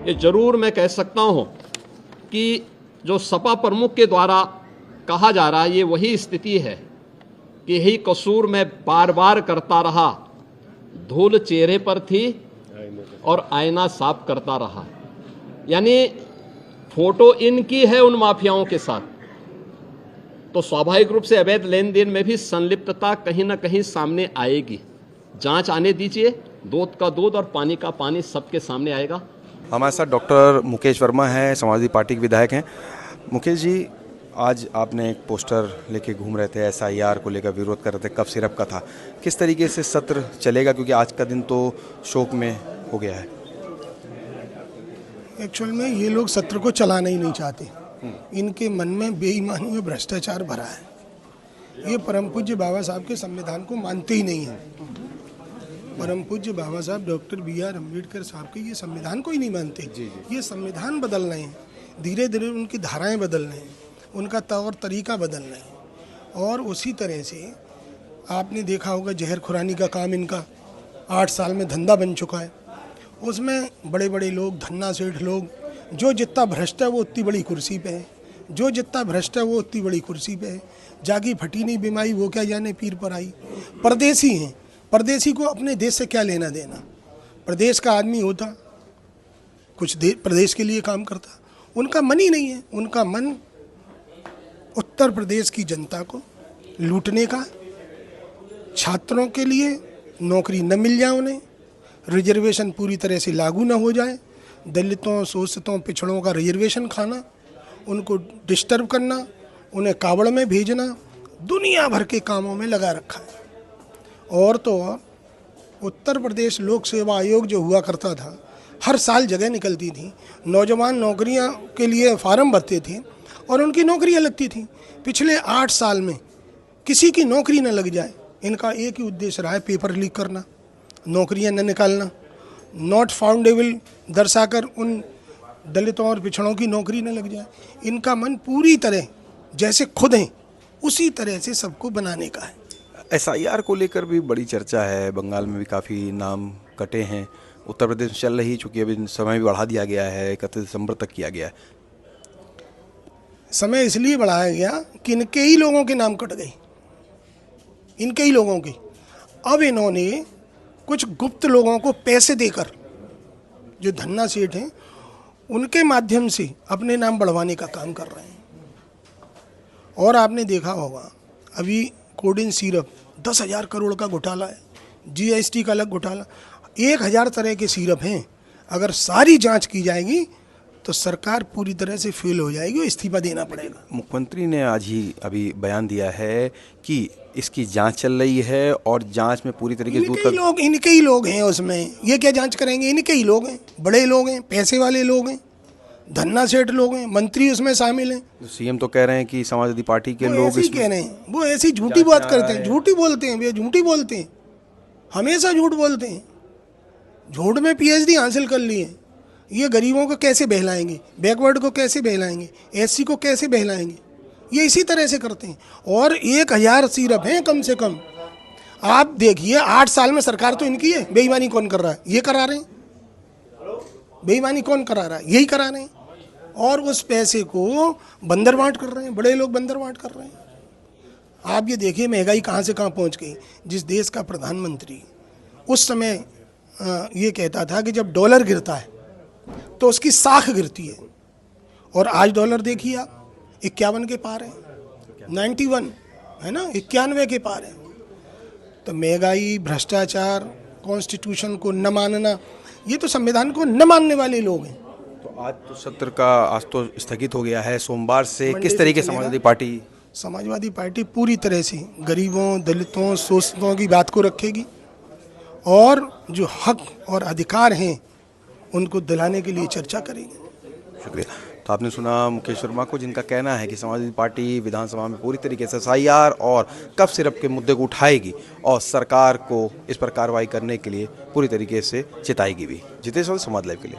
ये जरूर मैं कह सकता हूँ कि जो सपा प्रमुख के द्वारा कहा जा रहा है ये वही स्थिति है कि यही कसूर मैं बार बार करता रहा, धूल चेहरे पर थी और आईना साफ करता रहा। यानी फोटो इनकी है उन माफियाओं के साथ, तो स्वाभाविक रूप से अवैध लेन देन में भी संलिप्तता कहीं ना कहीं सामने आएगी। जांच आने दीजिए, दूध का दूध और पानी का पानी सबके सामने आएगा। हमारे साथ डॉक्टर मुकेश वर्मा हैं, समाजवादी पार्टी के विधायक हैं। मुकेश जी, आज आपने एक पोस्टर लेके घूम रहे थे, एसआईआर को लेकर विरोध कर रहे थे, कफ सिरप का था। किस तरीके से सत्र चलेगा, क्योंकि आज का दिन तो शोक में हो गया है? एक्चुअल में ये लोग सत्र को चलाना ही नहीं चाहते। इनके मन में बेईमानी और भ्रष्टाचार भरा है। ये परम पूज्य बाबा साहब के संविधान को मानते ही नहीं हैं। परम पूज्य बाबा साहब डॉक्टर BR अम्बेडकर साहब के ये संविधान को ही नहीं मानते। ये संविधान बदल रहे हैं, धीरे धीरे उनकी धाराएं बदल रहे हैं, उनका तौर तरीका बदल रहे हैं। और उसी तरह से आपने देखा होगा जहर खुरानी का काम इनका 8 साल में धंधा बन चुका है। उसमें बड़े बड़े लोग, धन्ना सेठ लोग, जो जितना भ्रष्ट है वो उतनी बड़ी कुर्सी पे है, जो जितना भ्रष्ट है वो उतनी बड़ी कुर्सी पे है। जागी फटी नहीं बीमारी, वो क्या जाने पीर पर आई। परदेसी हैं, परदेसी को अपने देश से क्या लेना देना। प्रदेश का आदमी होता कुछ प्रदेश के लिए काम करता, उनका मन ही नहीं है। उनका मन उत्तर प्रदेश की जनता को लूटने का, छात्रों के लिए नौकरी न मिल जाए, उन्हें रिजर्वेशन पूरी तरह से लागू न हो जाए, दलितों, शोषितों, पिछड़ों का रिजर्वेशन खाना, उनको डिस्टर्ब करना, उन्हें कावड़ में भेजना, दुनिया भर के कामों में लगा रखा है। और तो उत्तर प्रदेश लोक सेवा आयोग जो हुआ करता था, हर साल जगह निकलती थी, नौजवान नौकरियां के लिए फार्म भरते थे और उनकी नौकरियां लगती थी। पिछले 8 साल में किसी की नौकरी न लग जाए, इनका एक ही उद्देश्य रहा है, पेपर लीक करना, नौकरियां न निकालना, नॉट फाउंडेबल दर्शाकर उन दलितों और पिछड़ों की नौकरी न लग जाए। इनका मन पूरी तरह जैसे खुद हैं उसी तरह से सबको बनाने का है। एसआईआर को लेकर भी बड़ी चर्चा है, बंगाल में भी काफ़ी नाम कटे हैं, उत्तर प्रदेश में चल रही, चूँकि अभी समय भी बढ़ा दिया गया है, 31 दिसंबर तक किया गया है। समय इसलिए बढ़ाया गया कि इनके ही लोगों के नाम कट गए, इनके ही लोगों के। अब इन्होंने कुछ गुप्त लोगों को पैसे देकर, जो धन्ना सेठ हैं, उनके माध्यम से अपने नाम बढ़वाने का काम कर रहे हैं। और आपने देखा होगा अभी कोडिन सिरप 10,000 करोड़ का घोटाला है, GST का अलग घोटाला, 1,000 तरह के सिरप हैं। अगर सारी जांच की जाएगी तो सरकार पूरी तरह से फेल हो जाएगी और इस्तीफा देना पड़ेगा। मुख्यमंत्री ने आज ही अभी बयान दिया है कि इसकी जांच चल रही है और जांच में पूरी तरीके से इनके ही लोग हैं उसमें। ये क्या जांच करेंगे? इनके ही लोग हैं, बड़े लोग हैं, पैसे वाले लोग हैं, धन्ना सेठ लोग हैं, मंत्री उसमें शामिल हैं। सीएम तो कह रहे हैं कि समाजवादी पार्टी के लोग ऐसे कह रहे हैं, वो ऐसी झूठी बात करते हैं, झूठी बोलते हैं, वे झूठी बोलते हैं, हमेशा झूठ बोलते हैं। झूठ में PhD हासिल कर लिए। ये गरीबों को कैसे बहलाएंगे, बैकवर्ड को कैसे बहलाएंगे, SC को कैसे बहलाएंगे, ये इसी तरह से करते हैं। और 1,000 सिरप हैं कम से कम। आप देखिए 8 साल में सरकार तो इनकी है। बेईमानी कौन कर रहा है? ये करा रहे हैं। बेईमानी कौन करा रहा है? यही करा रहे हैं। और उस पैसे को बंदर बांट कर रहे हैं, बड़े लोग बंदर बांट कर रहे हैं। आप ये देखिए महंगाई कहाँ से कहाँ पहुँच गई। जिस देश का प्रधानमंत्री उस समय ये कहता था कि जब डॉलर गिरता है तो उसकी साख गिरती है, और आज डॉलर देखिए आप 51 के पार है, 91 है ना, 91 के पार है। तो महंगाई, भ्रष्टाचार, कॉन्स्टिट्यूशन को न मानना, ये तो संविधान को न मानने वाले लोग हैं। तो आज तो सत्र का आज तो स्थगित हो गया है, सोमवार से किस तरीके से समाजवादी पार्टी पूरी तरह से गरीबों, दलितों, शोषितों की बात को रखेगी और जो हक और अधिकार हैं उनको दिलाने के लिए चर्चा करेंगे। शुक्रिया। तो आपने सुना मुकेश वर्मा को, जिनका कहना है कि समाजवादी पार्टी विधानसभा में पूरी तरीके से एसआईआर और कफ सिरप के मुद्दे को उठाएगी और सरकार को इस पर कार्रवाई करने के लिए पूरी तरीके से चिताएगी भी। जितेश, समाज लाइव के लिए।